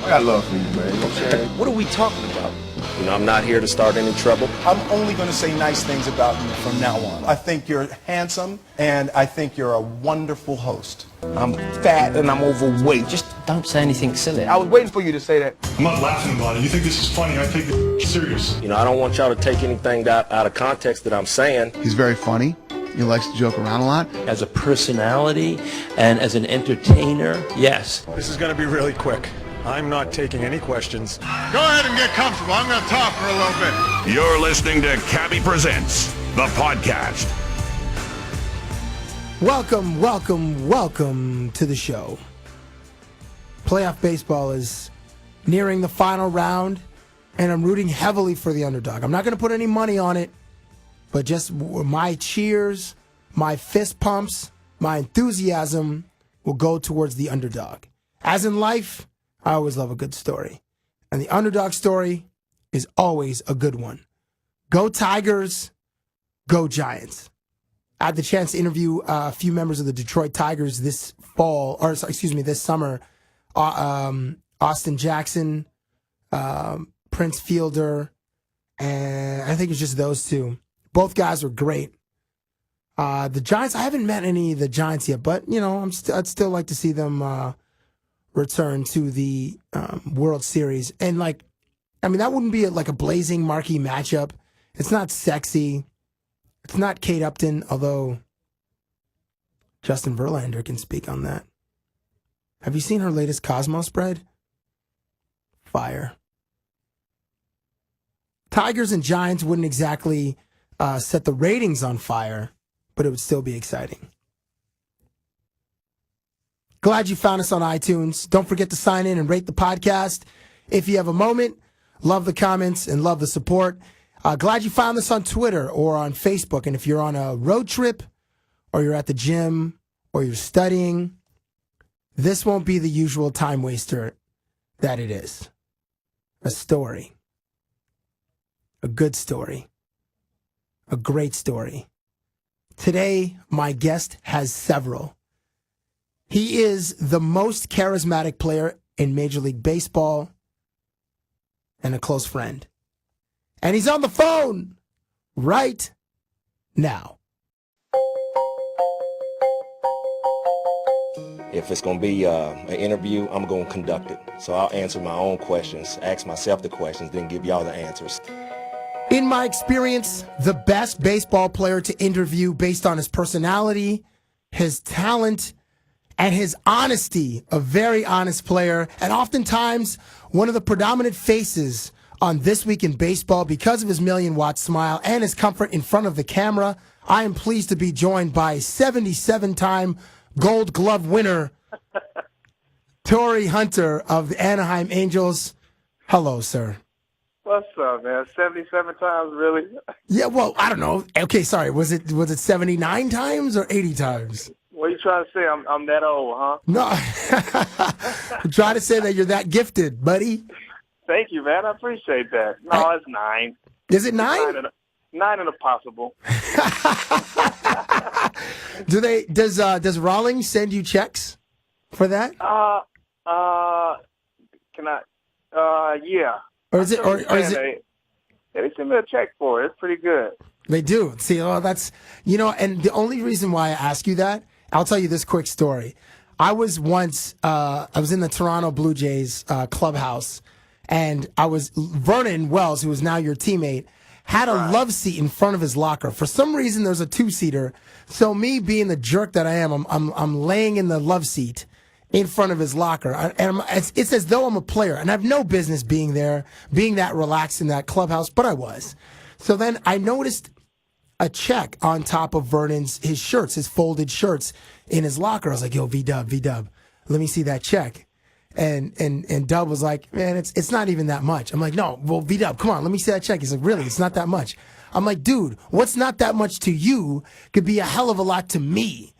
I got love for you, man. You know what I'm saying? What are we talking about? You know, I'm not here to start any trouble. I'm only going to say nice things about you from now on. I think you're handsome, and I think you're a wonderful host. I'm fat and I'm overweight. Just don't say anything silly. I was waiting for you to say that. I'm not laughing about it. You think this is funny? I take it serious. You know, I don't want y'all to take anything out of context that I'm saying. He's very funny. He likes to joke around a lot. As a personality and as an entertainer, yes. This is going to be really quick. I'm not taking any questions. Go ahead and get comfortable. I'm going to talk for a little bit. You're listening to Cabbie Presents, the podcast. Welcome, welcome, welcome to the show. Playoff baseball is nearing the final round, and I'm rooting heavily for the underdog. I'm not going to put any money on it, but just my cheers, my fist pumps, my enthusiasm will go towards the underdog. As in life, I always love a good story. And the underdog story is always a good one. Go Tigers, go Giants. I had the chance to interview a few members of the Detroit Tigers this summer. Austin Jackson, Prince Fielder, and I think it's just those two. Both guys were great. The Giants, I haven't met any of the Giants yet, but, you know, I'd still like to see them return to the World Series. And, that wouldn't be like a blazing marquee matchup. It's not sexy. It's not Kate Upton, although Justin Verlander can speak on that. Have you seen her latest Cosmo spread? Fire. Tigers and Giants wouldn't exactly set the ratings on fire, but it would still be exciting. Glad you found us on iTunes. Don't forget to sign in and rate the podcast. If you have a moment, love the comments and love the support. Glad you found us on Twitter or on Facebook. And if you're on a road trip or you're at the gym or you're studying, this won't be the usual time waster that it is. A story. A good story. A great story. Today, my guest has several. He is the most charismatic player in Major League Baseball and a close friend. And he's on the phone right now. If it's going to be an interview, I'm going to conduct it. So I'll answer my own questions, ask myself the questions, then give y'all the answers. In my experience, the best baseball player to interview based on his personality, his talent, and his honesty, a very honest player, and oftentimes one of the predominant faces on This Week in Baseball because of his million-watt smile and his comfort in front of the camera. I am pleased to be joined by 77-time Gold Glove winner, Torii Hunter of the Anaheim Angels. Hello, sir. What's up, man? 77 times, really? Yeah, well, I don't know. Okay, sorry. Was it 79 times or 80 times? What are you trying to say? I'm that old, huh? No. I'm trying to say that you're that gifted, buddy. Thank you, man. I appreciate that. No, it's 9. Is it 9? 9 and a possible. Does Rawlings send you checks for that? Yeah. Or is it? They send me a check for it. It's pretty good. They do. See, that's, and the only reason why I ask you that, I'll tell you this quick story. I was once, I was in the Toronto Blue Jays clubhouse, and Vernon Wells, who is now your teammate, had a love seat in front of his locker. For some reason, there's a 2-seater. So me being the jerk that I am, I'm laying in the love seat in front of his locker. And it's as though I'm a player, and I have no business being there, being that relaxed in that clubhouse, but I was. So then I noticed a check on top of his shirts, his folded shirts in his locker. I was like, yo, V-Dub, let me see that check. And Dub was like, man, it's not even that much. I'm like, no, well, V-Dub, come on, let me see that check. He's like, really? It's not that much. I'm like, dude, what's not that much to you could be a hell of a lot to me.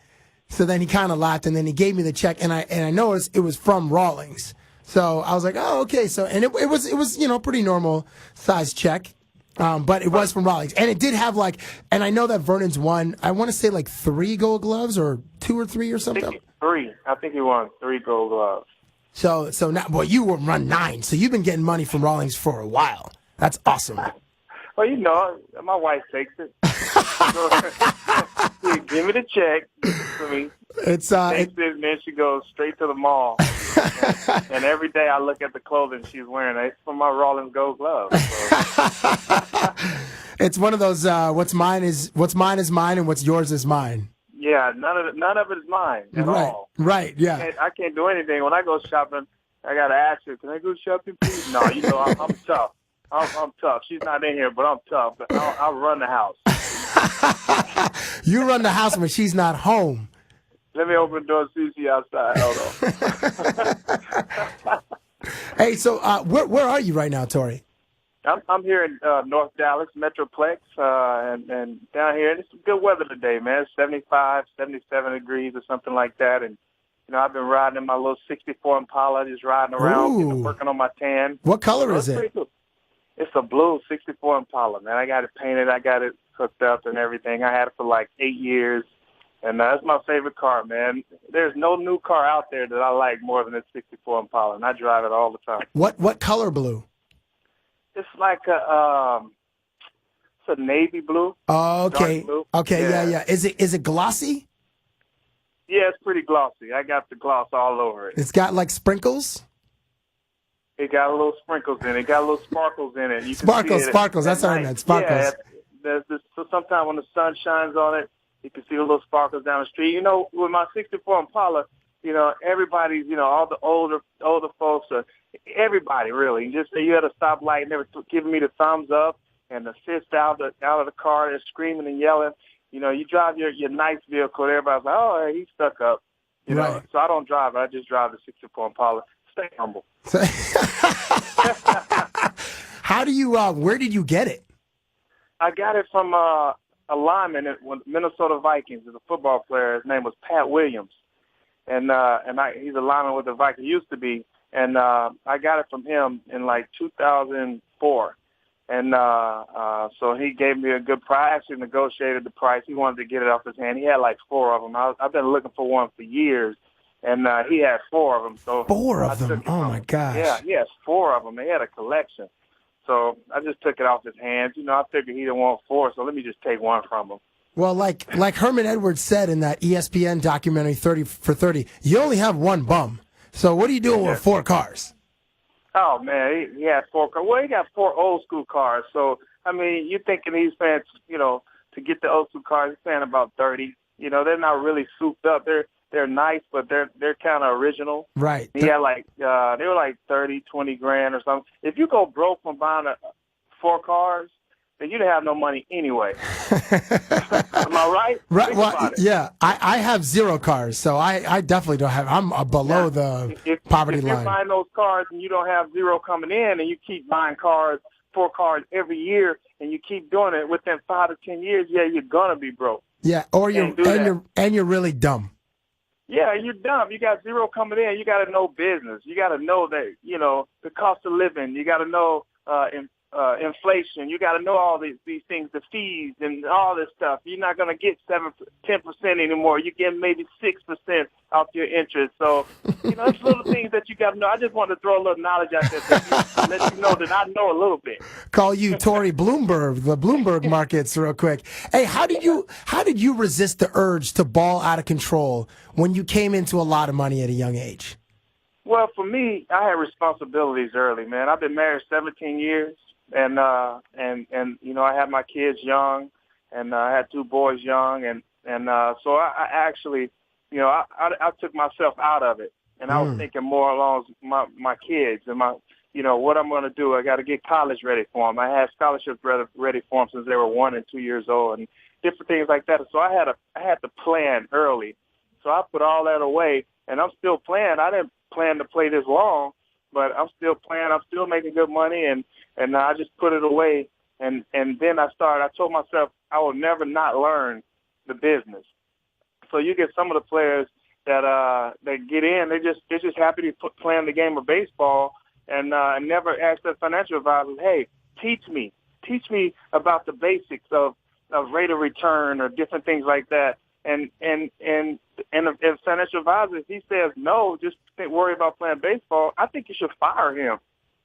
So then he kind of laughed, and then he gave me the check, and I noticed it was from Rawlings. So I was like, oh, okay. So and it was pretty normal size check. But it was from Rawlings. And it did have and I know that Vernon's won, I want to say 3 Gold Gloves or 2 or 3 or something. I think he won 3 Gold Gloves. So now, boy, you were run 9. So you've been getting money from Rawlings for a while. That's awesome. Well, my wife takes it. Give me the check for me. It's takes it, and then she goes straight to the mall. and every day I look at the clothing she's wearing. It's from my Rawlings Gold gloves. So. It's one of those what's mine is mine and what's yours is mine. Yeah, none of it is mine at all. Right, yeah. I can't do anything. When I go shopping, I got to ask her, can I go shopping, please? No, I'm tough. I'm tough. She's not in here, but I'm tough. I'll run the house. You run the house when she's not home. Let me open the door and see you outside. Hold on. Hey, so where are you right now, Torii? I'm here in North Dallas, Metroplex, and down here. And it's good weather today, man. It's 75, 77 degrees or something like that. And, I've been riding in my little 64 Impala, just riding around, working on my tan. What color is it? Cool. It's a blue 64 Impala, man. I got it painted. I got it hooked up and everything. I had it for like 8 years. And that's my favorite car, man. There's no new car out there that I like more than a 64 Impala, and I drive it all the time. What color blue? It's like it's a navy blue. Oh, okay. Blue. Okay, yeah. Is it glossy? Yeah, it's pretty glossy. I got the gloss all over it. It's got like sprinkles? It got a little sprinkles in it. It got a little sparkles in it. You Sparkles. That's what I meant. Sparkles. Yeah, so sometimes when the sun shines on it, you can see the little sparkles down the street. With my 64 Impala, everybody's, all the older folks, everybody really. Just say you had a stoplight and they were giving me the thumbs up and the fist out of the car. They're screaming and yelling. You drive your nice vehicle. Everybody's like, oh, he's stuck up. Right. So I don't drive it. I just drive the 64 Impala. Stay humble. How do you? Where did you get it? I got it from a lineman with Minnesota Vikings. He's a football player. His name was Pat Williams, and he's a lineman with the Vikings. Used to be, and I got it from him in like 2004, and so he gave me a good price. I actually negotiated the price. He wanted to get it off his hand. He had like 4 of them. I've been looking for one for years. And he had 4 of them. So 4 of them? Oh, my gosh. Yeah, he has 4 of them. They had a collection. So I just took it off his hands. I figured he didn't want 4, so let me just take 1 from him. Well, like Herman Edwards said in that ESPN documentary 30 for 30, you only have 1 bum. So what are you doing with 4 cars? Oh, man, he had 4 cars. Well, he got 4 old-school cars. So, you're thinking he's paying, to get the old-school cars, he's paying about 30. They're not really souped up. They're nice, but they're kind of original. Right. He had they were like 30, 20 grand or something. If you go broke from buying 4 cars, then you didn't have no money anyway. Am I right? Right. Well, yeah. I have 0 cars, so I definitely don't have. I'm below the poverty line. If you're buying those cars and you don't have 0 coming in, and you keep buying 4 cars every year, and you keep doing it within 5 to 10 years, you're gonna be broke. Yeah. Or you're really dumb. Yeah, you're dumb. You got 0 coming in. You got to know business. You got to know that, the cost of living. You got to know inflation. You got to know all these things, the fees and all this stuff. You're not going to get 10% anymore. You get maybe 6% off your interest. So, it's little things that you got to know. I just want to throw a little knowledge out there to let you know that I know a little bit. Call you Torii Bloomberg, the Bloomberg markets real quick. Hey, how did you resist the urge to ball out of control when you came into a lot of money at a young age? Well, for me, I had responsibilities early, man. I've been married 17 years. And I had my kids young, and I had 2 boys young, and so I actually, I took myself out of it, and I was thinking more along my kids and what I'm going to do. I got to get college ready for them. I had scholarships ready for them since they were 1 and 2 years old, and different things like that. So I had to plan early. So I put all that away, and I'm still playing. I didn't plan to play this long, but I'm still playing. I'm still making good money, and I just put it away, and then I told myself I will never not learn the business. So you get some of the players that get in, they're just happy to be playing the game of baseball, and never ask their financial advisors, hey, teach me about the basics of rate of return or different things like that. And if financial advisor, if he says no, just worry about playing baseball, I think you should fire him.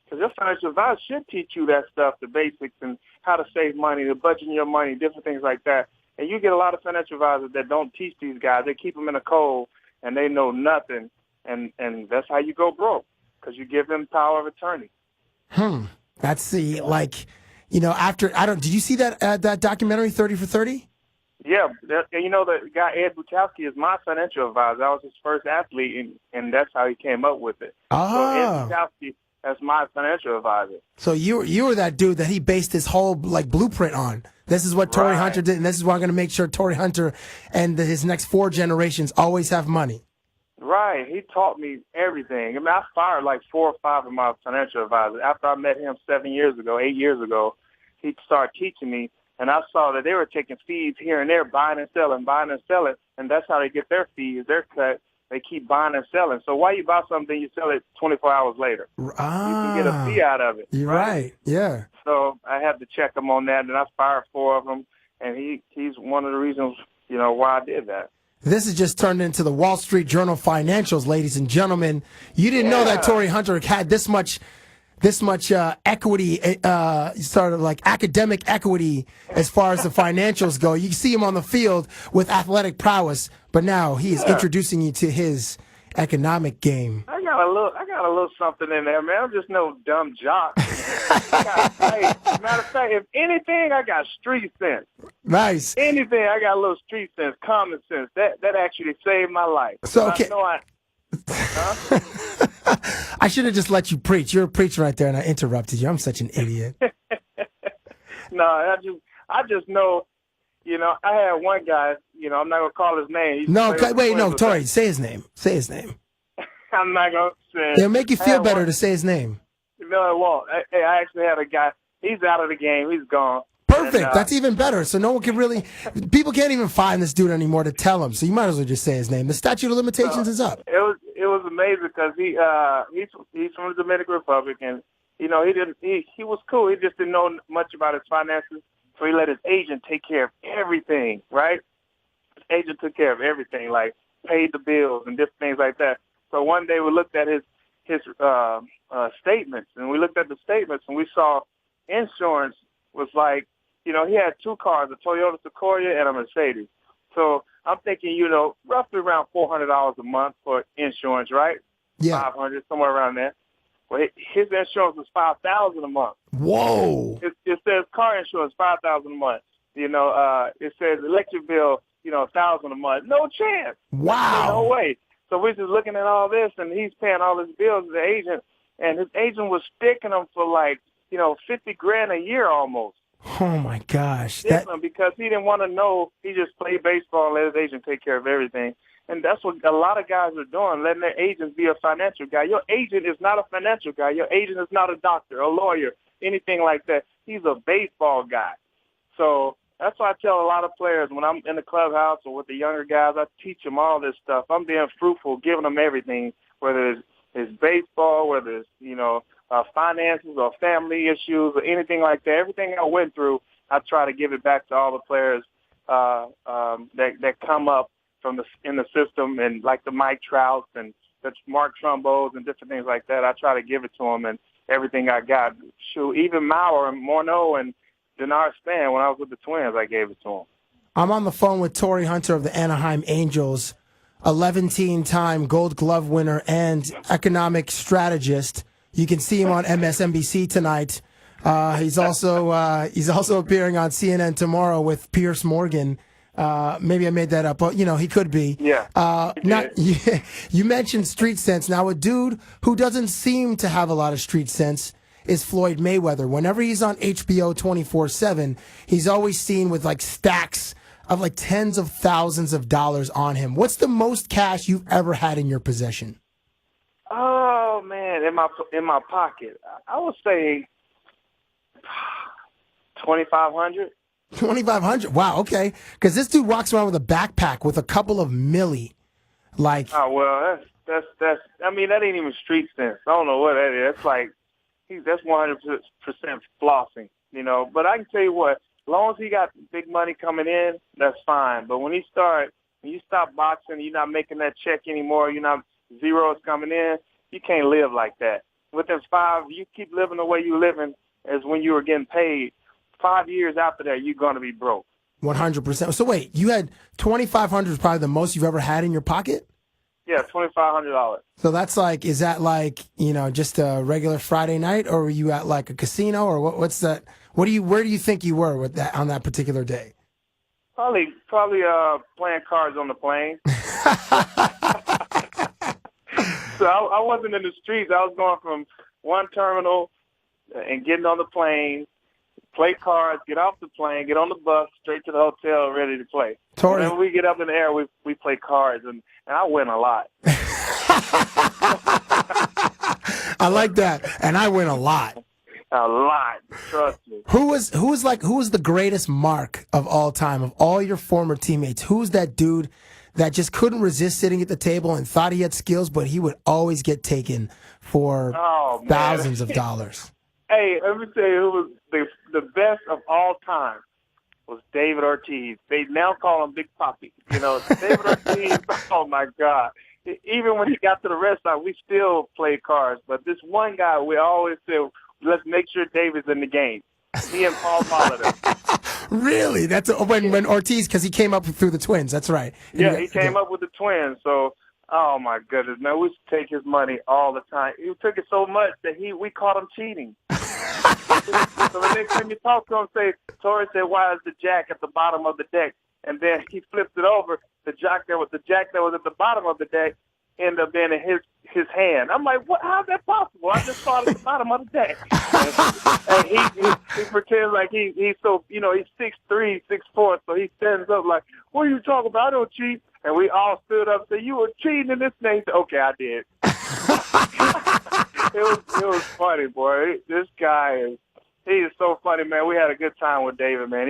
Because your financial advisor should teach you that stuff, the basics, and how to save money, the budgeting your money, different things like that. And you get a lot of financial advisors that don't teach these guys. They keep them in a cold, and they know nothing. And that's how you go broke, because you give them power of attorney. That's did you see that documentary, 30 for 30? Yeah, the guy Ed Bukowski is my financial advisor. I was his first athlete, and that's how he came up with it. So Ed Bukowski, that's my financial advisor. So you were that dude that he based his whole blueprint on. This is what Torii Hunter did, and this is why I'm going to make sure Torii Hunter and his next 4 generations always have money. Right. He taught me everything. I mean, I fired 4 or 5 of my financial advisors. After I met him 8 years ago, he started teaching me. And I saw that they were taking fees here and there, buying and selling, and that's how they get their fees, their cut. They keep buying and selling. So why you buy something, you sell it 24 hours later? You can get a fee out of it. You're right. Yeah. So I had to check him on that, and I fired 4 of them, and he's one of the reasons, why I did that. This has just turned into the Wall Street Journal financials, ladies and gentlemen. You didn't know that Torii Hunter had this much equity, sort of academic equity as far as the financials go. You see him on the field with athletic prowess, but now he is introducing you to his economic game. I got a little something in there, man. I'm just no dumb jock. Matter of fact, if anything, I got street sense. Nice. Anything, I got a little street sense, common sense. That actually saved my life. So okay. I should have just let you preach. You're a preacher right there, and I interrupted you. I'm such an idiot. No, I just know, I had one guy, I'm not going to call his name. Torii, say his name. Say his name. I'm not going to say. It'll make you feel better to say his name. No, it won't. I actually had a guy. He's out of the game. He's gone. Perfect. And, that's even better. So no one can people can't even find this dude anymore to tell him. So you might as well just say his name. The statute of limitations is up. It was amazing because he's from the Dominican Republic, and he was cool. He just didn't know much about his finances, so he let his agent take care of everything. Right? His agent took care of everything, like paid the bills and different things like that. So one day we looked at his statements, and we looked at the statements, and we saw insurance was he had 2 cars, a Toyota Sequoia and a Mercedes. So I'm thinking, roughly around $400 a month for insurance, right? Yeah. $500, somewhere around there. Well, his insurance was $5,000 a month. Whoa. It says car insurance, $5,000 a month. It says electric bill, $1,000 a month. No chance. Wow. No way. So we're just looking at all this, and he's paying all his bills to the agent, and his agent was sticking him for $50,000 a year almost. Oh my gosh! Because he didn't want to know. He just played baseball and let his agent take care of everything. And that's what a lot of guys are doing, letting their agents be a financial guy. Your agent is not a financial guy. Your agent is not a doctor, a lawyer, anything like that. He's a baseball guy. So that's why I tell a lot of players when I'm in the clubhouse or with the younger guys, I teach them all this stuff. I'm being fruitful, giving them everything, whether it's baseball, whether it's, finances or family issues or anything like that. Everything I went through, I try to give it back to all the players that come up in the system, and like the Mike Trouts and the Mark Trumbos and different things like that. I try to give it to them, and everything I got. Shoot, even Mauer and Morneau and Denard Span, when I was with the Twins, I gave it to them. I'm on the phone with Torii Hunter of the Anaheim Angels, 11-time Gold Glove winner and economic strategist. You can see him on MSNBC tonight. He's also appearing on CNN tomorrow with Piers Morgan. Maybe I made that up, but he could be. Yeah. You mentioned street sense. Now, a dude who doesn't seem to have a lot of street sense is Floyd Mayweather. Whenever he's on HBO 24/7, he's always seen with stacks of tens of thousands of dollars on him. What's the most cash you've ever had in your possession? Oh man, in my pocket, I would say $2,500. 2,500. Wow. Okay. Because this dude walks around with a backpack with a couple of milli. Oh well, that's. I mean, that ain't even street sense. I don't know what that is. That's 100% flossing. But I can tell you what. As long as he got big money coming in, that's fine. But when he start when you stop boxing, you're not making that check anymore, you're not zeros coming in, you can't live like that. Within 5, you keep living the way you're living as when you were getting paid. 5 years after that, you're going to be broke. 100%. So wait, you had $2,500 is probably the most you've ever had in your pocket? Yeah, $2,500. So that's like, is that like, just a regular Friday night, or were you at like a casino, or what's that? Where do you think you were with that on that particular day? Probably playing cards on the plane. So I wasn't in the streets. I was going from one terminal and getting on the plane, play cards, get off the plane, get on the bus, straight to the hotel, ready to play. Torii, and then when we get up in the air, we play cards, and I win a lot. I like that, and I win a lot. A lot, trust me. Who was the greatest mark of all time, of all your former teammates? Who's that dude that just couldn't resist sitting at the table and thought he had skills, but he would always get taken for thousands of dollars? Hey, let me tell you who was the best of all time was David Ortiz. They now call him Big Papi. David Ortiz, oh my God. Even when he got to the restaurant, we still played cards. But this one guy, we always said, let's make sure David's in the game. He and Paul Molitor. Really? That's when Ortiz, because he came up through the Twins. That's right. Yeah, he came up with the Twins. So, oh my goodness, man, we used to take his money all the time. He took it so much that we caught him cheating. So the next time you talk to him, say, Torii said, "Why is the jack at the bottom of the deck?" And then he flipped it over. The jack that was at the bottom of the deck ended up being in his hand. I'm like, what? How's that possible? I just saw it at the bottom of the deck. And he pretends like he's so, he's 6'3", 6'4", so he stands up like, what are you talking about? I don't cheat. And we all stood up and said, you were cheating in this thing. He said, okay, I did. It was funny, boy. This guy he is so funny, man. We had a good time with David, man.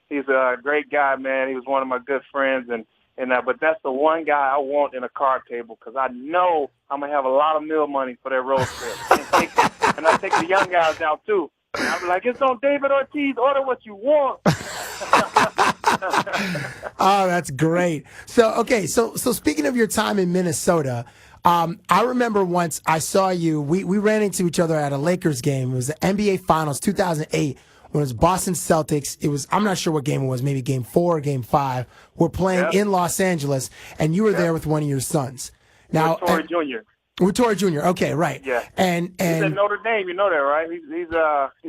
He's a great guy, man. He was one of my good friends, but that's the one guy I want in a card table because I know I'm gonna have a lot of meal money for that road trip. And I take the young guys out too. And I'll be like, it's on David Ortiz. Order what you want. Oh, that's great. So speaking of your time in Minnesota, I remember once I saw you. We ran into each other at a Lakers game. It was the NBA Finals 2008. When it was Boston Celtics, I'm not sure what game it was, maybe game 4 or game 5. We're playing in Los Angeles, and you were there with one of your sons. Now, with Torii Jr. With Torii Jr. Okay, right. Yeah. And he's at Notre Dame. You know that, right? He's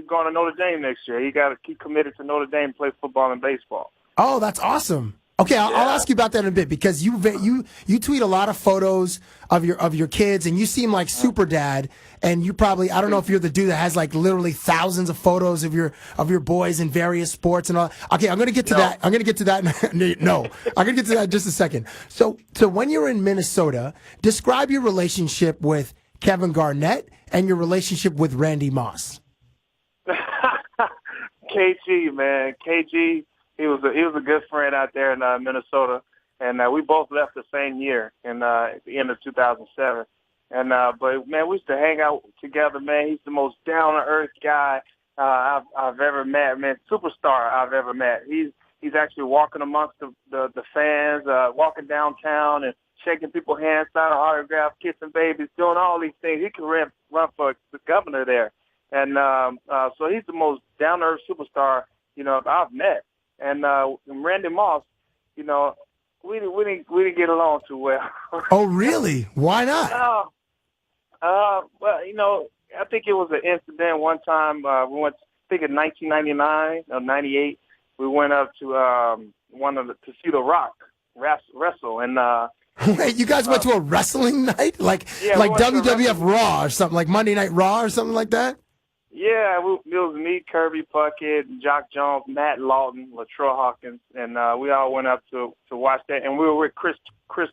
going to Notre Dame next year. He committed to Notre Dame to play football and baseball. Oh, that's awesome. Okay, I'll ask you about that in a bit because you tweet a lot of photos of your kids, and you seem like super dad. And you probably, I don't know if you're the dude that has like literally thousands of photos of your boys in various sports and all. Okay, I'm gonna get to that. I'm gonna get to that. No, I'm gonna get to that in just a second. So when you're in Minnesota, describe your relationship with Kevin Garnett and your relationship with Randy Moss. KG, man, KG. He was a good friend out there in Minnesota, and we both left the same year at the end of 2007. And but man, we used to hang out together, man. He's the most down to earth guy I've ever met, man. Superstar I've ever met. He's actually walking amongst the fans, walking downtown and shaking people's hands, signing autographs, kissing babies, doing all these things. He can run for the governor there, and so he's the most down to earth superstar I've met. And Randy Moss, we didn't get along too well. Oh, really? Why not? Well, I think it was an incident one time. We went, I think in 1999 or 98, we went up to to see The Rock wrestle. And wait, you guys went to a wrestling night, like WWF Raw or something, like Monday Night Raw or something like that? Yeah, it was me, Kirby Puckett, Jock Jones, Matt Lawton, Latrell Hawkins, and we all went up to watch that. And we were with Chris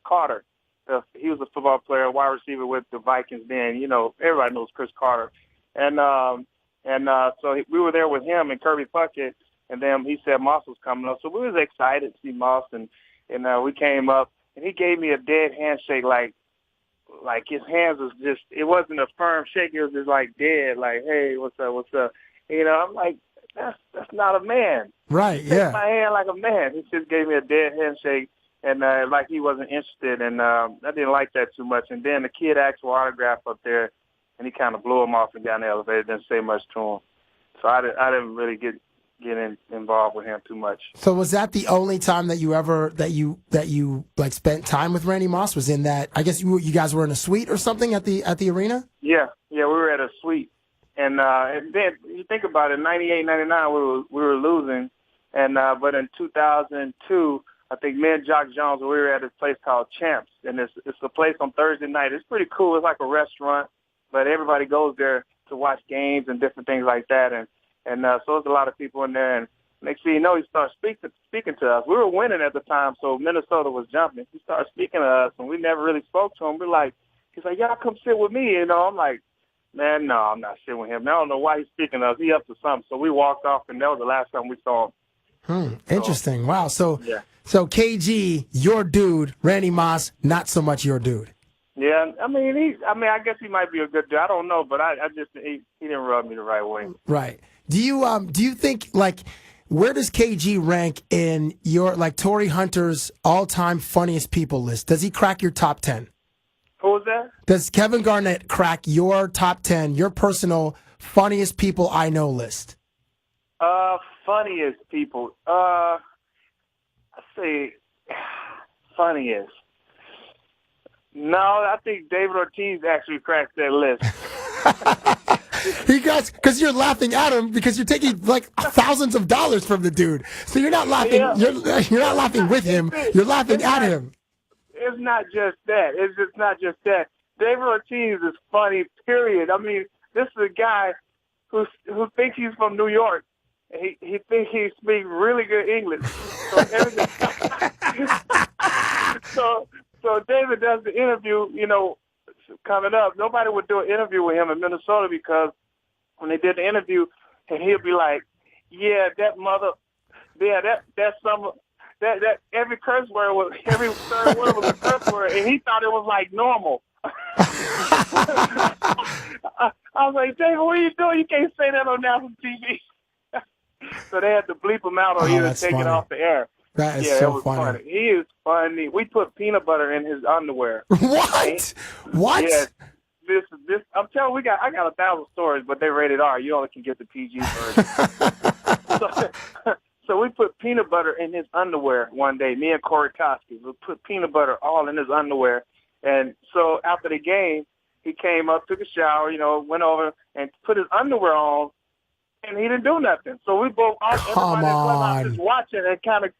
Carter. He was a football player, wide receiver with the Vikings then. Everybody knows Chris Carter. And so we were there with him and Kirby Puckett, and then he said Moss was coming up. So we was excited to see Moss, and we came up, and he gave me a dead handshake, like his hands was just, it wasn't a firm shake, it was just like dead, like, hey, what's up? I'm like, that's not a man. Right, yeah. Shake my hand like a man. He just gave me a dead handshake. and like he wasn't interested, and I didn't like that too much. And then the kid asked for autograph up there, and he kind of blew him off and got in the elevator. Didn't say much to him, so I didn't really get involved with him too much. So was that the only time that you ever that you like spent time with Randy Moss? Was in that? I guess you guys were in a suite or something at the arena. Yeah, we were at a suite, and then you think about it, 98, 99, we were losing, and but in 2002. I think me and Jock Jones, we were at this place called Champs, and it's a place on Thursday night. It's pretty cool. It's like a restaurant, but everybody goes there to watch games and different things like that. And so there's a lot of people in there. And next thing you know, he started speaking to us. We were winning at the time, so Minnesota was jumping. He started speaking to us, and we never really spoke to him. He's like, y'all come sit with me. I'm like, man, no, I'm not sitting with him. I don't know why he's speaking to us. He up to something. So we walked off, and that was the last time we saw him. Interesting. Wow. So. Yeah. So KG, your dude, Randy Moss, not so much your dude. Yeah, I guess he might be a good dude. I don't know, but he didn't rub me the right way. Right. Do you think, like, where does KG rank in your, like, Torii Hunter's all-time funniest people list? Does he crack your top 10? Who was that? Does Kevin Garnett crack your top 10, your personal funniest people I know list? Funniest people. I say funniest. No, I think David Ortiz actually cracked that list. He got, because you're laughing at him because you're taking like thousands of dollars from the dude. So you're not laughing. Yeah. You're not laughing with him. You're laughing at him. It's not just that. It's just not just that. David Ortiz is funny. Period. I mean, this is a guy who thinks he's from New York. He thinks he speaks really good English. So David does the interview, coming up. Nobody would do an interview with him in Minnesota because when they did the interview, and he'll be like, that every curse word was, every third word was a curse word, and he thought it was like normal. I was like, David, what are you doing? You can't say that on national TV. So they had to bleep him out or either take it off the air. That is so funny. He is funny. We put peanut butter in his underwear. What? What? Yeah. This. I'm telling you, I got 1,000 stories, but they rated R. You only can get the PG version. So we put peanut butter in his underwear one day. Me and Corey Koski, we put peanut butter all in his underwear. And so after the game, he came up, took a shower, went over and put his underwear on. And he didn't do nothing. So we both, everybody was just watching and kind of,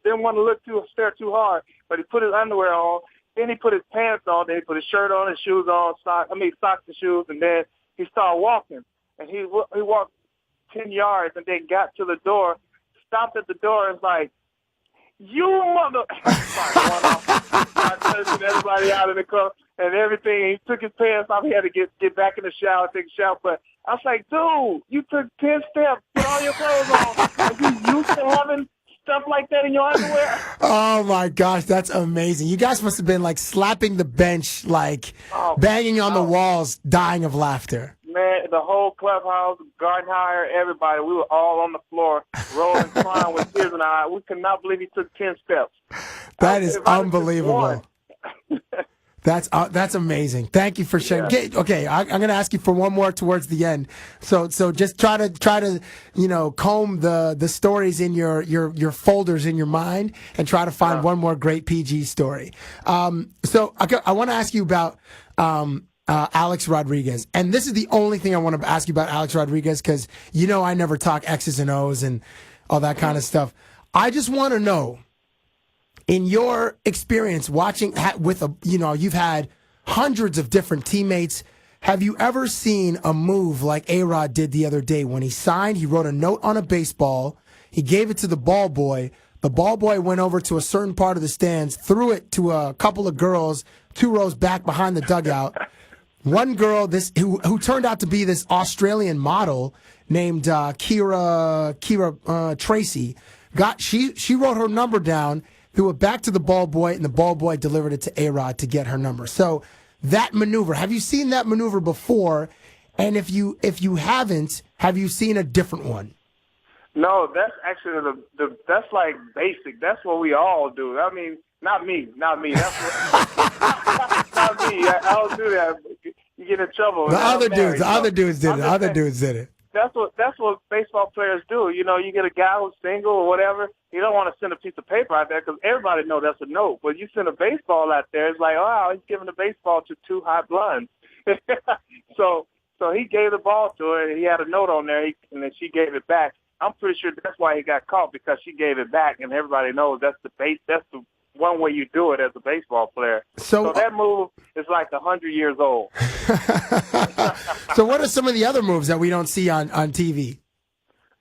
didn't want to stare too hard. But he put his underwear on. Then he put his pants on. Then he put his shirt on, his shoes on, socks and shoes. And then he started walking. And he walked 10 yards and then got to the door, stopped at the door and was like, you mother. I cursing everybody out in the car and everything. He took his pants off. He had to get back in the shower, take a shower. But I was like, dude, you took 10 steps, put all your clothes on. Are you used to having stuff like that in your underwear? Oh, my gosh, that's amazing. You guys must have been, like, slapping the bench, like, banging on the walls, dying of laughter. Man, the whole clubhouse, Garnett, everybody, we were all on the floor, rolling, crying with tears in our eyes. We could not believe he took 10 steps. That is unbelievable. That's amazing. Thank you for sharing. Yeah. Okay, I'm going to ask you for one more towards the end. So just try to comb the stories in your folders in your mind and try to find one more great PG story. So I want to ask you about Alex Rodriguez, and this is the only thing I want to ask you about Alex Rodriguez because I never talk X's and O's and all that kind of stuff. I just want to know, in your experience watching you've had hundreds of different teammates. Have you ever seen a move like A-Rod did the other day when he signed? He wrote a note on a baseball. He gave it to the ball boy. The ball boy went over to a certain part of the stands, threw it to a couple of girls 2 rows back behind the dugout. One girl, who turned out to be this Australian model named Kira Tracy, she wrote her number down, threw it back to the ball boy, and the ball boy delivered it to A-Rod to get her number. So that maneuver, have you seen that maneuver before? And if you haven't, have you seen a different one? No, that's actually that's like basic. That's what we all do. I mean, Not me. That's what, not me. I don't do that. You get in trouble. The other dudes did it. That's what baseball players do. You know, you get a guy who's single or whatever. You don't want to send a piece of paper out there because everybody knows that's a note. But you send a baseball out there, it's like, oh, he's giving the baseball to two hot blondes. So he gave the ball to her, and he had a note on there, and then she gave it back. I'm pretty sure that's why he got caught, because she gave it back, and everybody knows that's the one way you do it as a baseball player. So that move is like 100 years old. So what are some of the other moves that we don't see on TV?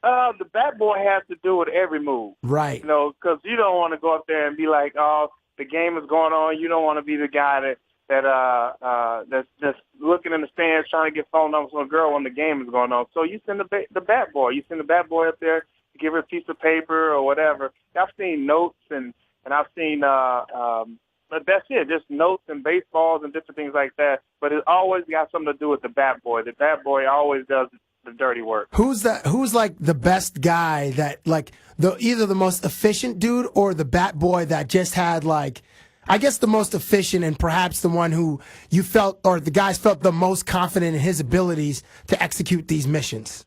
The bat boy has to do with every move. Right. You know, because you don't want to go up there and be like, oh, the game is going on. You don't want to be the guy that's just looking in the stands trying to get phone numbers from a girl when the game is going on. So you send the bat boy. You send the bat boy up there, give her a piece of paper or whatever. I've seen notes and I've seen but that's it, just notes and baseballs and different things like that. But it always got something to do with the bat boy. The bat boy always does the dirty work. Who's like the best guy that, like, either the most efficient dude or the bat boy that just had, like, I guess the most efficient and perhaps the one who you felt, or the guys felt the most confident in his abilities to execute these missions?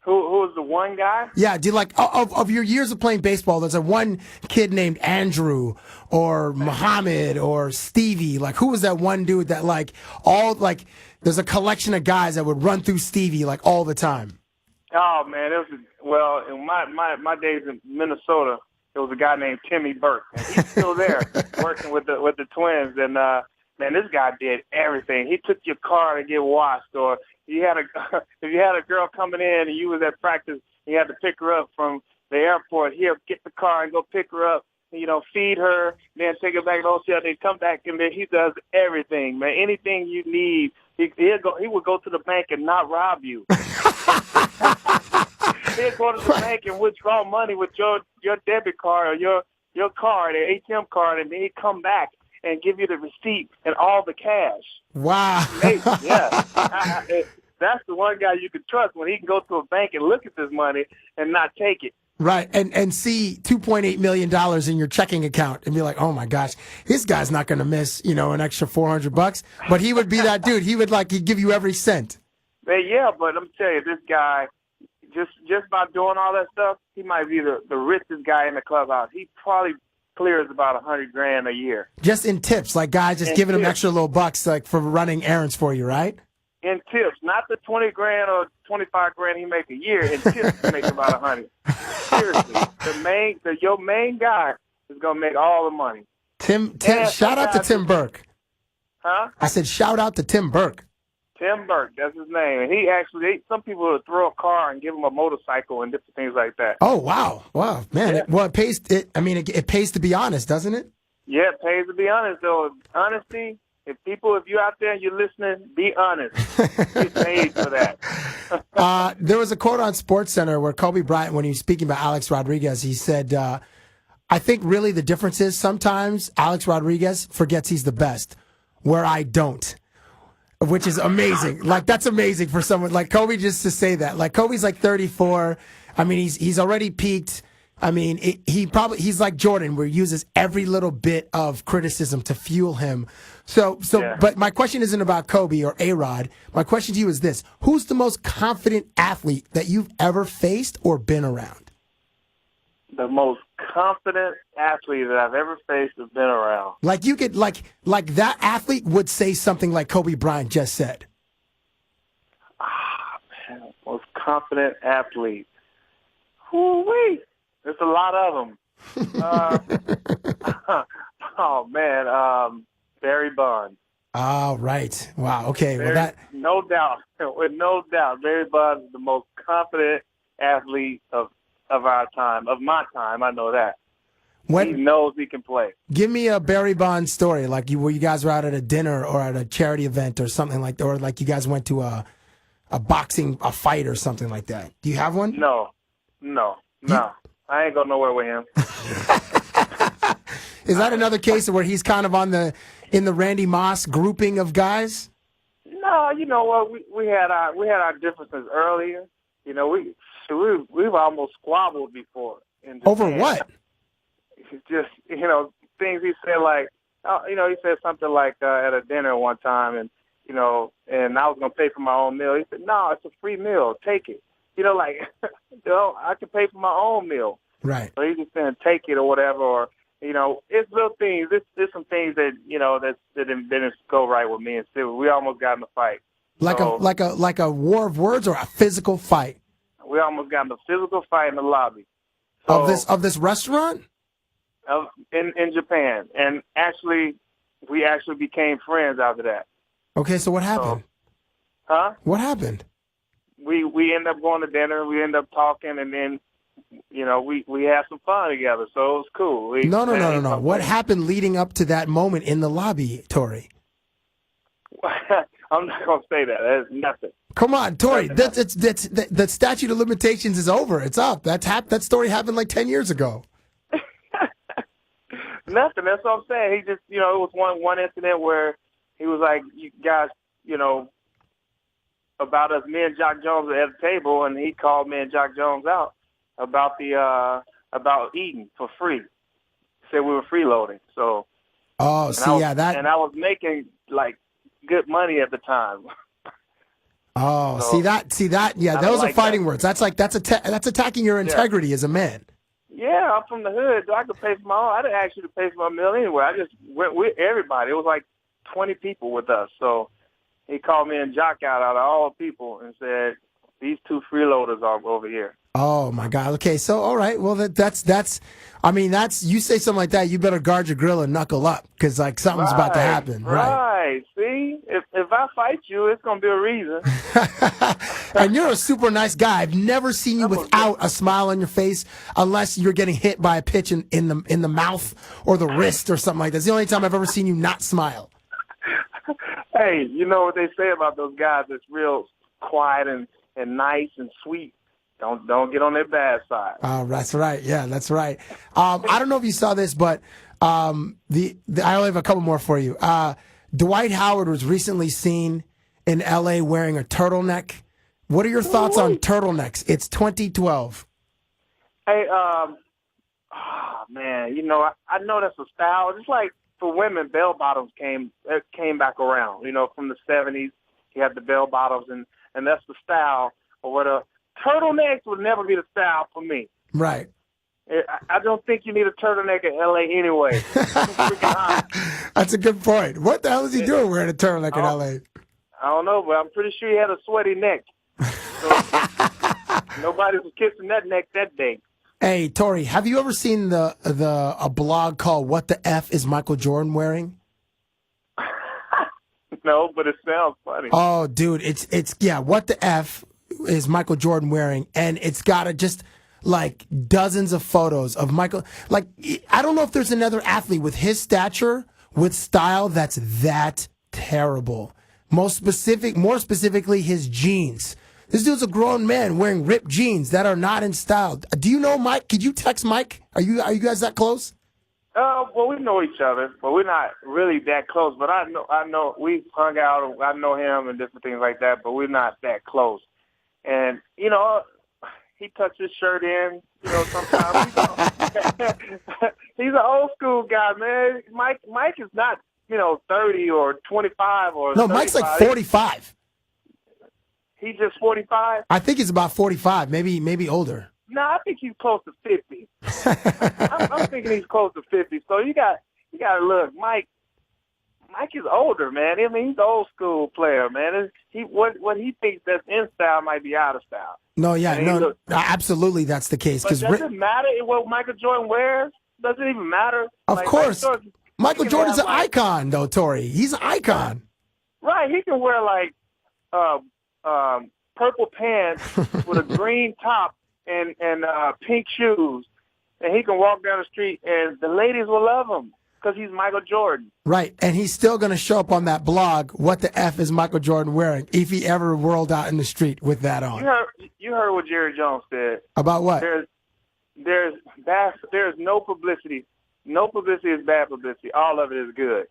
Who is the one guy? Yeah, do you like of your years of playing baseball? There's a one kid named Andrew or Muhammad or Stevie. Like, who was that one dude that there's a collection of guys that would run through Stevie like all the time? Oh man, in my days in Minnesota, there was a guy named Timmy Burke, and he's still there working with the Twins. And man, this guy did everything. He took your car to get washed, or if you had a girl coming in and you was at practice, you had to pick her up from the airport. He'll get the car and go pick her up, feed her, then take her back to the hotel. Then come back, and then he does everything, man. Anything you need, he would go to the bank and not rob you. He'd go to the bank and withdraw money with your debit card or your card, an ATM card, and then he'd come back and give you the receipt and all the cash. Wow. Yeah. That's the one guy you can trust when he can go to a bank and look at this money and not take it. Right, and see $2.8 million in your checking account and be like, oh my gosh, this guy's not going to miss, an extra $400. But he would be that dude. He'd give you every cent. Yeah, but I'm telling you, this guy, just by doing all that stuff, he might be the richest guy in the clubhouse. He probably clears about $100,000 a year. Just in tips, like guys just giving him extra little bucks, like for running errands for you, right? In tips, not the $20,000 or $25,000 he make a year. In tips, he makes about $100. Seriously, your main guy is gonna make all the money. Tim, shout out to Tim Burke. Huh? I said shout out to Tim Burke. Tim Burke, that's his name. And he actually, some people would throw a car and give him a motorcycle and different things like that. Oh, wow, man. Yeah. It pays. It pays to be honest, doesn't it? Yeah, it pays to be honest. Though honesty. If you're out there and you're listening, be honest. Get paid for that. There was a quote on SportsCenter where Kobe Bryant, when he was speaking about Alex Rodriguez, he said, I think really the difference is sometimes Alex Rodriguez forgets he's the best, where I don't, which is amazing. Like, that's amazing for someone like Kobe just to say that. Like, Kobe's like 34. I mean, he's already peaked. I mean, he's like Jordan, where he uses every little bit of criticism to fuel him. But my question isn't about Kobe or A-Rod. My question to you is this: who's the most confident athlete that you've ever faced or been around? The most confident athlete that I've ever faced or been around. Like you could, like that athlete would say something like Kobe Bryant just said. Man, most confident athlete. Woo-wee. There's a lot of them. Oh, man. Barry Bonds. Oh, right. Wow. Okay. No doubt. With no doubt. Barry Bonds is the most confident athlete of our time, of my time. I know that. He knows he can play. Give me a Barry Bonds story, like where you guys were out at a dinner or at a charity event or something like that, or like you guys went to a fight or something like that. Do you have one? No. I ain't going nowhere with him. Is that another case where he's kind of in the Randy Moss grouping of guys? No, you know what? We had our differences earlier. You know, we've almost squabbled before. Over what? Just things he said, like, he said something like at a dinner one time, and I was gonna pay for my own meal. He said, "No, it's a free meal. Take it." I can pay for my own meal. Right. So he's just saying, take it or whatever, or it's little things. There's some things that that didn't go right with me and Sid. We almost got in a fight. Like a war of words or a physical fight. We almost got in a physical fight in the lobby. So, of this restaurant? In Japan. And we actually became friends after that. Okay, so what happened? What happened? We ended up going to dinner, we ended up talking, and then we had some fun together, so it was cool. No. What happened leading up to that moment in the lobby, Torii? I'm not gonna say that. There's nothing. Come on, Torii. The statute of limitations is over. It's up. That story happened like 10 years ago. Nothing. That's what I'm saying. He just, it was one incident where he was like, "You guys, about us, me and Jock Jones were at the table, and he called me and Jock Jones out about about eating for free. Said we were freeloading. So. Oh, and I was making like good money at the time. Oh, so, see that. Yeah, those are fighting words. That's attacking your integrity as a man. Yeah, I'm from the hood. So I could pay for my own. I didn't ask you to pay for my meal anyway. I just went with everybody. It was like 20 people with us. So he called me and Jock out of all people and said, "These two freeloaders are over here." Oh my God. Okay, so all right. Well, that's. You say something like that, you better guard your grill and knuckle up because like something's about to happen. Right. See, if I fight you, it's gonna be a reason. And you're a super nice guy. I've never seen you without a smile on your face, unless you're getting hit by a pitch in the mouth or the wrist or something like that. It's the only time I've ever seen you not smile. Hey, you know what they say about those guys that's real quiet and nice and sweet. Don't get on their bad side. That's right. Yeah, that's right. I don't know if you saw this, but I only have a couple more for you. Dwight Howard was recently seen in L.A. wearing a turtleneck. What are your thoughts on turtlenecks? It's 2012. Hey, man, I know that's a style. Just like for women, bell bottoms came back around. From the 70s, you had the bell bottoms, and that's the style or whatever. Turtlenecks would never be the style for me. Right. I don't think you need a turtleneck in L.A. anyway. That's a good point. What the hell is he doing wearing a turtleneck in L.A.? I don't know, but I'm pretty sure he had a sweaty neck. So nobody was kissing that neck that day. Hey, Torii, have you ever seen a blog called "What the F is Michael Jordan Wearing"? No, but it sounds funny. Oh, dude, it's what the F is Michael Jordan wearing, and it's got just like dozens of photos of Michael. Like, I don't know if there's another athlete with his stature, with style, that's that terrible. More specifically, his jeans. This dude's a grown man wearing ripped jeans that are not in style. Do you know Mike? Could you text Mike? Are you guys that close? Well, we know each other, but we're not really that close. But I know we've hung out. I know him and different things like that, but we're not that close. And, he tucks his shirt in, sometimes. He's an old school guy, man. Mike is not, 30 or 25 or No, 35. Mike's like 45. He's just 45? I think he's about 45, maybe older. No, I think he's close to 50. I'm thinking he's close to 50. So you got to look, Mike is older, man. I mean, he's an old school player, man. What he thinks that's in style might be out of style. No, yeah, absolutely, that's the case. But does it matter what Michael Jordan wears? Does it even matter? Of course. Michael Jordan's an icon, though, Torii. He's an icon. Right. He can wear, purple pants with a green top and pink shoes, and he can walk down the street, and the ladies will love him. Because he's Michael Jordan. Right, and he's still going to show up on that blog, "What the F is Michael Jordan wearing?" if he ever whirled out in the street with that on. You heard what Jerry Jones said. About what? There's no publicity. No publicity is bad publicity. All of it is good.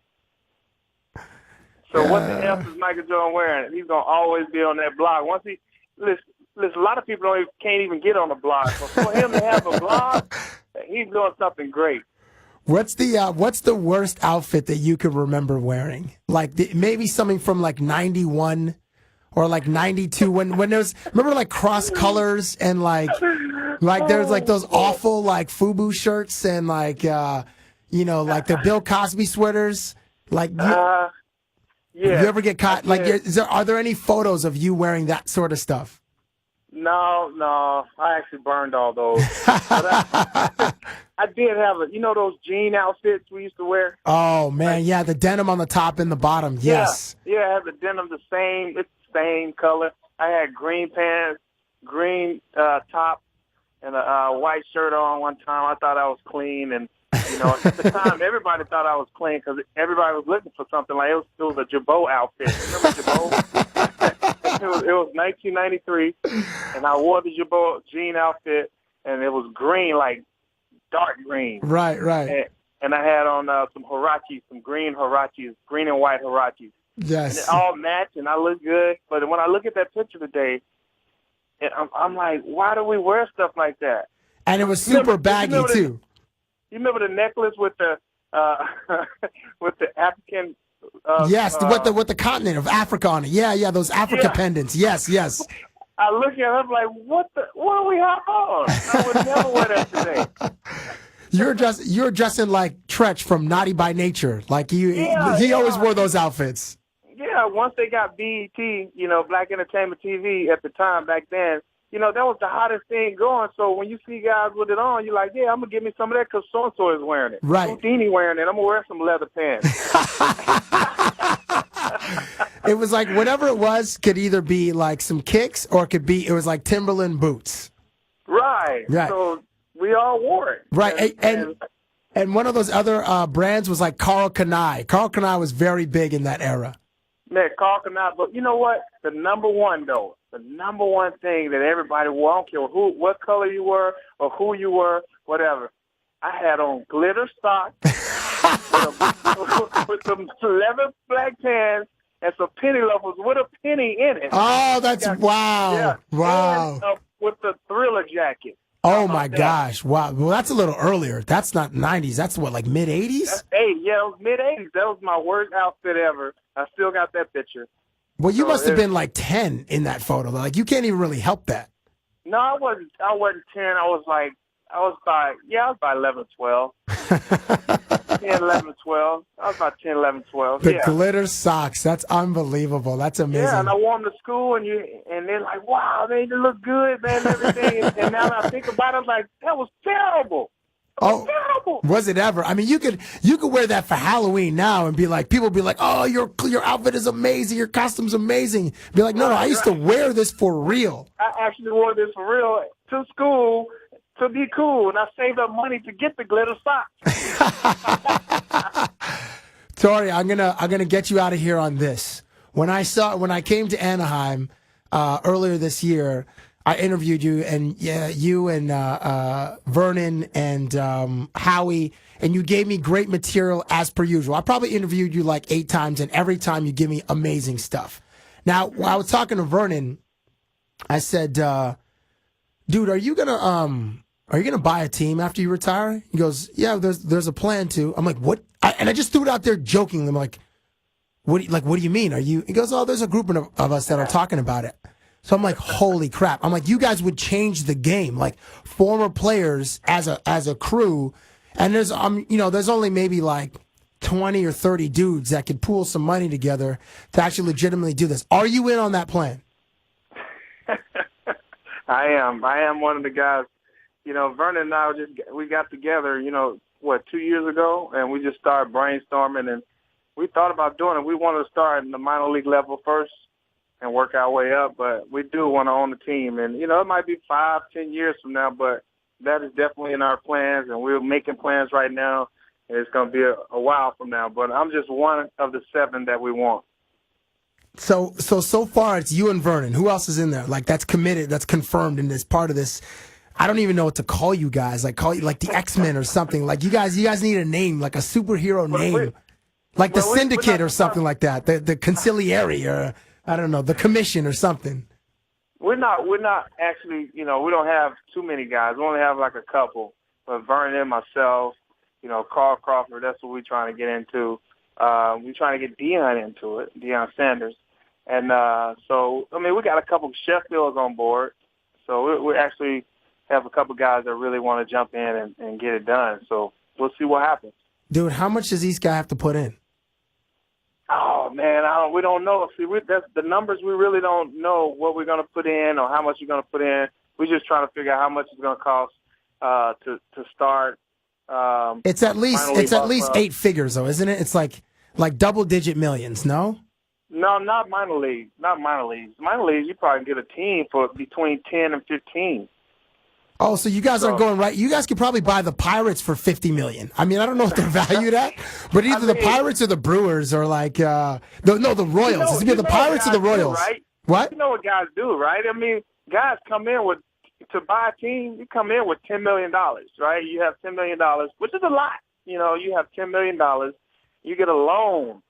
So what the F is Michael Jordan wearing? He's going to always be on that blog. Once listen, a lot of people can't even get on the blog. So for him to have a blog, he's doing something great. What's the worst outfit that you could remember wearing? Like maybe something from like 91 or like 92 when there was, remember like cross colors and like there's like those awful like FUBU shirts and like like the Bill Cosby sweaters. Like Yeah. you ever get caught? Like are there any photos of you wearing that sort of stuff? No, I actually burned all those. But I did have those jean outfits we used to wear. Oh man, yeah, the denim on the top and the bottom. Yes. Yeah, I had the denim it's the same color. I had green pants, green top, and a white shirt on one time. I thought I was clean, and at the time everybody thought I was clean because everybody was looking for something like it was a Jabot outfit. Remember Jabot? It was 1993, and I wore the Jabot jean outfit, and it was green, like dark green. Right. And I had on some Huaraches, some green Huaraches, green and white Huaraches. Yes. And it all matched, and I looked good. But when I look at that picture today, I'm like, why do we wear stuff like that? And it was super baggy too. You remember the necklace with the with the African? Yes, with the continent of Africa on it. Yeah, those Africa pendants. Yes. I look at it, I'm like, what do we have on? I would never wear that today. You're dressing like Tretch from Naughty by Nature. Like he always wore those outfits. Yeah, once they got BET, Black Entertainment TV at the time back then, that was the hottest thing going. So when you see guys with it on, you're like, yeah, I'm going to give me some of that because so-and-so is wearing it. Right. Houdini wearing it. I'm going to wear some leather pants. It was like whatever it was could either be like some kicks or it was like Timberland boots. Right. So we all wore it. Right. And one of those other brands was like Karl Kani. Karl Kani was very big in that era. Man, Karl Kani. But you know what? The number one thing that everybody wore, I don't care what color you were or who you were, whatever. I had on glitter socks with some leather black pants and some penny loafers with a penny in it. Oh, that's wow. Yeah. Wow. And, with the Thriller jacket. Oh, my gosh. Wow. Well, that's a little earlier. That's not 90s. That's what, like mid-80s? It was mid-80s. That was my worst outfit ever. I still got that picture. Well, you must have been like 10 in that photo. Like, you can't even really help that. No, I wasn't 10. I was about 11, 12. 10, 11, 12. I was about 10, 11, 12. The glitter socks. That's unbelievable. That's amazing. Yeah, and I wore them to school, and they're like, wow, they look good, man, and everything. and now that I think about it, I'm like, that was terrible. Terrible. Was it ever? I mean, you could wear that for Halloween now and be like, people be like, oh, your outfit is amazing, your costume's amazing. Be like, no, I used to wear this for real. I actually wore this for real to school to be cool, and I saved up money to get the glitter socks. Torii, I'm gonna get you out of here on this. When I came to Anaheim earlier this year, I interviewed you, and you and Vernon and Howie, and you gave me great material as per usual. I probably interviewed you like 8 times, and every time you give me amazing stuff. Now, when I was talking to Vernon, I said, dude, are you gonna buy a team after you retire? He goes, yeah, there's a plan to. I'm like, what? And I just threw it out there jokingly. I'm like, what do you mean? Are you? He goes, oh, there's a group of us that are talking about it. So I'm like, holy crap. I'm like, you guys would change the game. Like former players as a crew. And there's only maybe like 20 or 30 dudes that could pool some money together to actually legitimately do this. Are you in on that plan? I am one of the guys. Vernon and I we got together, 2 years ago, and we just started brainstorming, and we thought about doing it. We wanted to start in the minor league level first and work our way up, but we do want to own the team. And, it might be 5-10 years from now, but that is definitely in our plans, and we're making plans right now, and it's going to be a while from now. But I'm just one of the 7 that we want. So far it's you and Vernon. Who else is in there? Like that's committed, that's confirmed in this part of this. I don't even know what to call you guys. Like call you like the X-Men or something. Like you guys need a name, like a superhero name. Like the Syndicate or something like that. The Conciliary or I don't know, the Commission or something. We're not actually, we don't have too many guys. We only have like a couple. But Vernon and myself, Carl Crawford. That's what we're trying to get into. We're trying to get Deion into it, Deion Sanders. And so, I mean, we got a couple of Sheffields on board. So we actually have a couple guys that really want to jump in and get it done. So we'll see what happens. Dude, how much does each guy have to put in? Oh, man, we don't know. See, that's the numbers. We really don't know what we're going to put in or how much we're going to put in. We're just trying to figure out how much it's going to cost to start. It's at least 8 figures, though, isn't it? It's like double-digit millions, no? No, not minor leagues. Not minor leagues. Minor leagues, you probably get a team for between 10 and 15. Oh, so you guys aren't going right. You guys could probably buy the Pirates for $50 million. I mean, I don't know what they're valued at, but either the Pirates or the Brewers or the Royals. It's either the Pirates or the Royals. Do, right? What? You know what guys do, right? I mean, guys come in to buy a team. You come in with $10 million, right? You have $10 million, which is a lot. You have $10 million. You get a loan.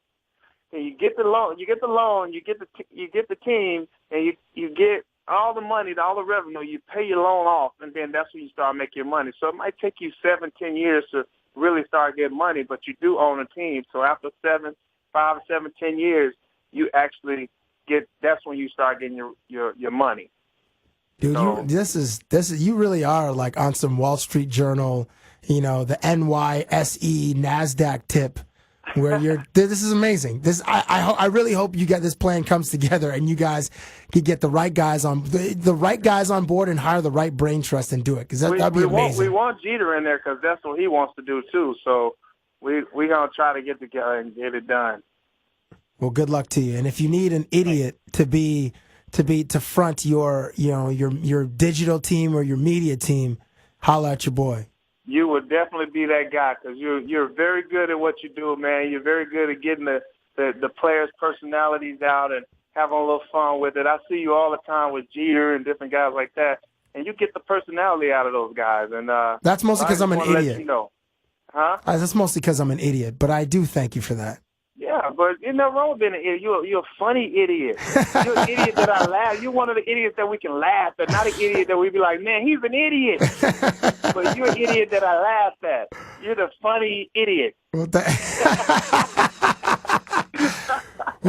And you get the loan. You get the team, and you get all the money, all the revenue. You pay your loan off, and then that's when you start making your money. So it might take you 7-10 years to really start getting money, but you do own a team. So after 5, 7, 10 years, you actually get. That's when you start getting your money. Dude, so, this is you really are like on some Wall Street Journal, the NYSE NASDAQ tip. Where this is amazing. I really hope this plan comes together and you guys can get the right guys on board and hire the right brain trust and do it, because that'd be amazing. We want Jeter in there because that's what he wants to do too. So we're gonna try to get together and get it done. Well, good luck to you. And if you need an idiot to front your digital team or your media team, holla at your boy. You would definitely be that guy because you're very good at what you do, man. You're very good at getting the players' personalities out and having a little fun with it. I see you all the time with Jeter and different guys like that, and you get the personality out of those guys. And that's mostly because I'm an idiot. Huh? That's mostly because I'm an idiot, but I do thank you for that. Yeah, but you're not wrong with being an idiot. You're a funny idiot. You're an idiot that I laugh. You're one of the idiots that we can laugh at, not an idiot that we be like, man, he's an idiot. But you're an idiot that I laugh at. You're the funny idiot. Well,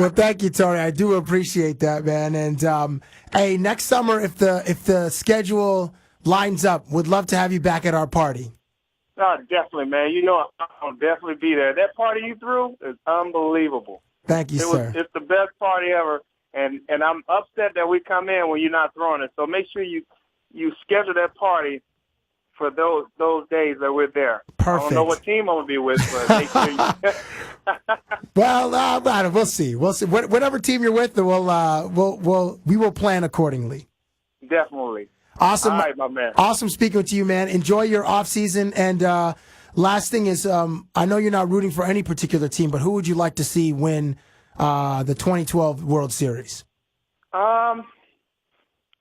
thank you, Torii. I do appreciate that, man. And hey, next summer, if the schedule lines up, would love to have you back at our party. No, definitely, man. I'll definitely be there. That party you threw is unbelievable. Thank you, sir. It's the best party ever, and I'm upset that we come in when you're not throwing it. So make sure you schedule that party for those days that we're there. Perfect. I don't know what team I'm gonna be with, but make sure you. Well, we'll see. We'll see. Whatever team you're with, we will plan accordingly. Definitely. Awesome. All right, my man. Awesome speaking with you, man. Enjoy your off season. And last thing is, I know you're not rooting for any particular team, but who would you like to see win the 2012 World Series? I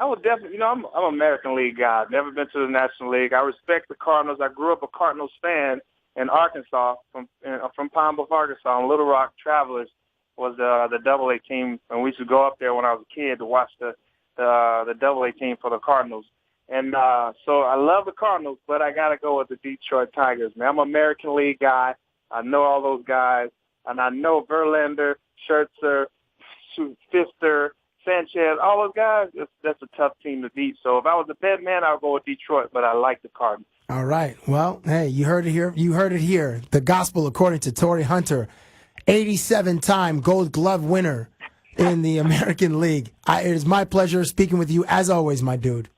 would definitely. I'm an American League guy. I've never been to the National League. I respect the Cardinals. I grew up a Cardinals fan in Arkansas, from Pine Bluff, Arkansas. And Little Rock Travelers was the Double-A team, and we used to go up there when I was a kid to watch the Double-A team for the Cardinals. And so I love the Cardinals, but I got to go with the Detroit Tigers, man. I'm an American League guy. I know all those guys, and I know Verlander, Scherzer, Fister, Sanchez, all those guys. That's a tough team to beat. So if I was a bet man, I would go with Detroit, but I like the Cardinals. All right. Well, hey, you heard it here. You heard it here. The gospel according to Torii Hunter, 87-time Gold Glove winner in the American League. It is my pleasure speaking with you as always, my dude.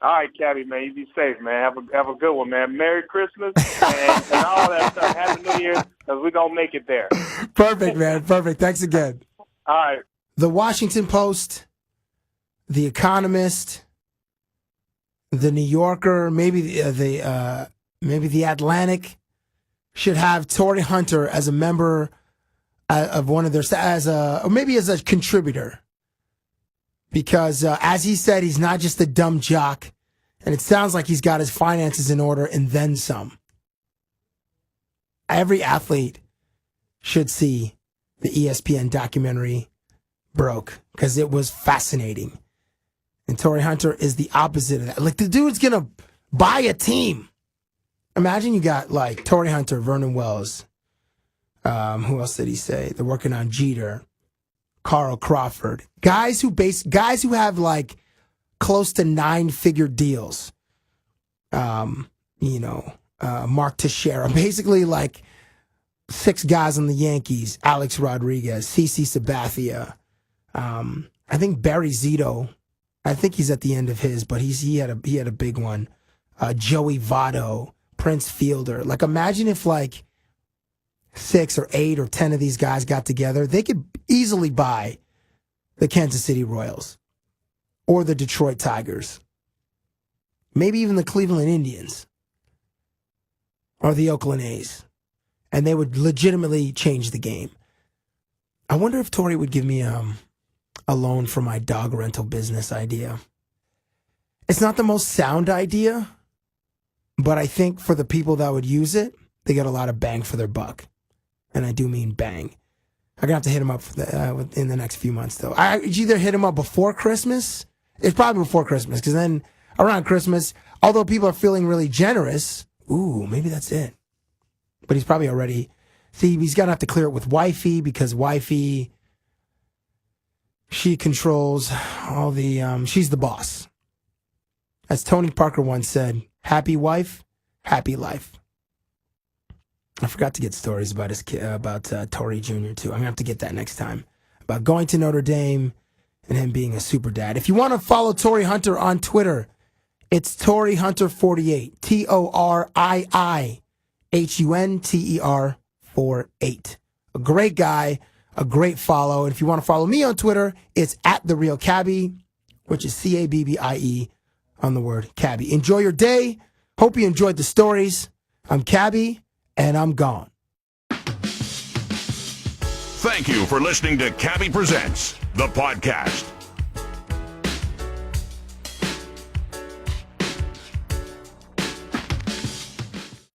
All right, Cabbie, man. You be safe, man. Have a good one, man. Merry Christmas and all that stuff. Happy New Year, because we're going to make it there. Perfect, man. Perfect. Thanks again. All right. The Washington Post, The Economist, The New Yorker, maybe the Atlantic should have Torii Hunter as a member of one of their or maybe as a contributor, because as he said, he's not just a dumb jock, and it sounds like he's got his finances in order and then some. Every athlete should see the ESPN documentary Broke, because it was fascinating. And Torii Hunter is the opposite of that. Like, the dude's gonna buy a team Imagine you got like Torii Hunter, Vernon Wells. Who else did he say? They're working on Jeter, Carl Crawford. Guys who have like close to 9-figure deals. Mark Teixeira. Basically like 6 guys on the Yankees. Alex Rodriguez, CC Sabathia. I think Barry Zito. I think he's at the end of his, but he had a big one. Joey Votto, Prince Fielder. Like imagine if like 6 or 8 or 10 of these guys got together, they could easily buy the Kansas City Royals or the Detroit Tigers. Maybe even the Cleveland Indians or the Oakland A's. And they would legitimately change the game. I wonder if Torii would give me a loan for my dog rental business idea. It's not the most sound idea, but I think for the people that would use it, they get a lot of bang for their buck. And I do mean bang. I'm going to have to hit him up in the next few months, though. I either hit him up before Christmas. It's probably before Christmas, because then around Christmas, although people are feeling really generous, maybe that's it. But he's probably already... See, he's going to have to clear it with wifey, because wifey, she controls all the... she's the boss. As Tony Parker once said, happy wife, happy life. I forgot to get stories about Torii Jr. too. I'm going to have to get that next time. About going to Notre Dame and him being a super dad. If you want to follow Torii Hunter on Twitter, it's Torii Hunter 48. TORIIHUNTER 48. A great guy, a great follow. And if you want to follow me on Twitter, it's at The Real Cabbie, which is CABBIE on the word Cabbie. Enjoy your day. Hope you enjoyed the stories. I'm Cabbie. And I'm gone. Thank you for listening to Cabbie Presents, the podcast.